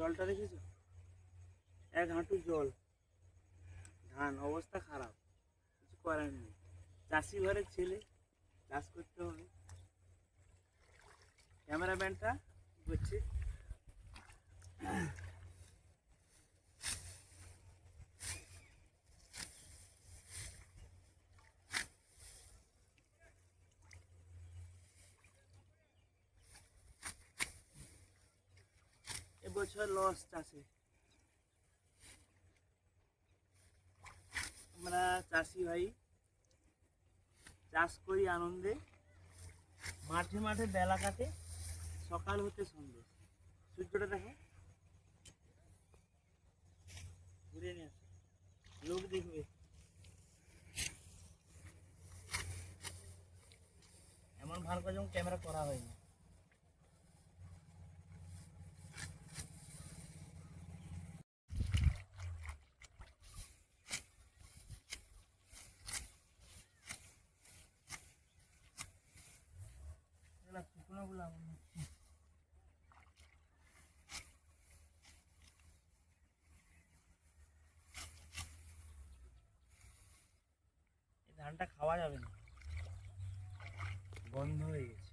জলটা দেখেছো, এক হাঁটু জল, ধান অবস্থা খারাপ, কিছু করার নেই। চাষি ঘরের ছেলে, চাষ করতে হবে। ক্যামেরাম্যানটা করছে, এবছর লস চাষে। আমরা চাষি ভাই চাষ করি আনন্দে, মাঠে মাঠে বেলা কাটে, সকাল হতে সন্ধ্যে। সূর্যটা দেখো, ঘুরে নিয়ে আসো, লোক দেখবে। এমন ভালো করে যেমন ক্যামেরা করা হয়নি। শুকনো গুলো ধানটা খাওয়া যাবে না, বন্ধ হয়ে গেছে।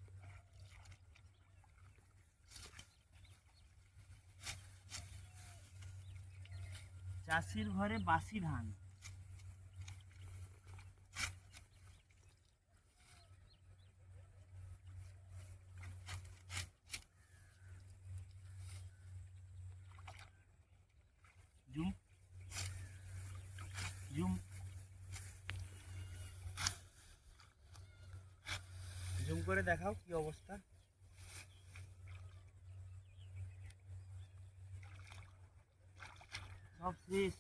চাষির ঘরে বাসি ধান। জুম জুম জুম করে দেখাও কি অবস্থা। সব শেষ।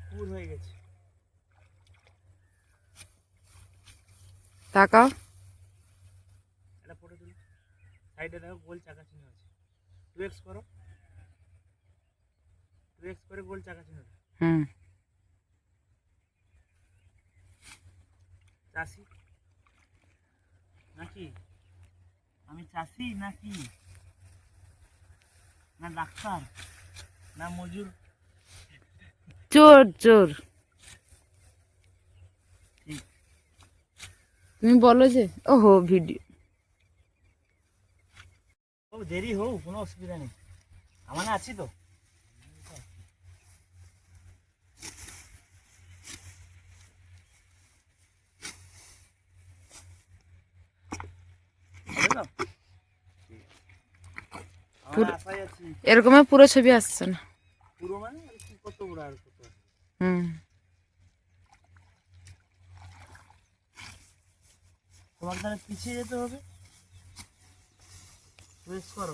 পুর হয়ে গেছে। তাকাও, এটা ফটো তুলো, সাইডে দেখো গোল চাকা চিহ্ন আছে। 2x করো, 2x করে গোল চাকা চিহ্ন। চাষি নাকি আমি, চাষি নাকি না ডাক্তার না মজুর? চোর চোর। ঠিক। তুমি বলো যে ওহো ভিডিও। ও দেরি হোক, কোনো অসুবিধা নেই, আমার আছি তো। এরকমের পুরো ছবি আসছে না। পুরো মানে কত বড় আর কত। তোমাকে তাহলে পিছিয়ে যেতে হবে। করো,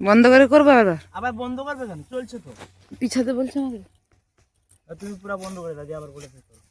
বন্ধ করে করবে আবার? আবার বন্ধ করবে কেন, চলছে তো। পিছাতে বলছে আমাকে। তুমি পুরো বন্ধ করে দাও, দিয়ে আবার বলে করো।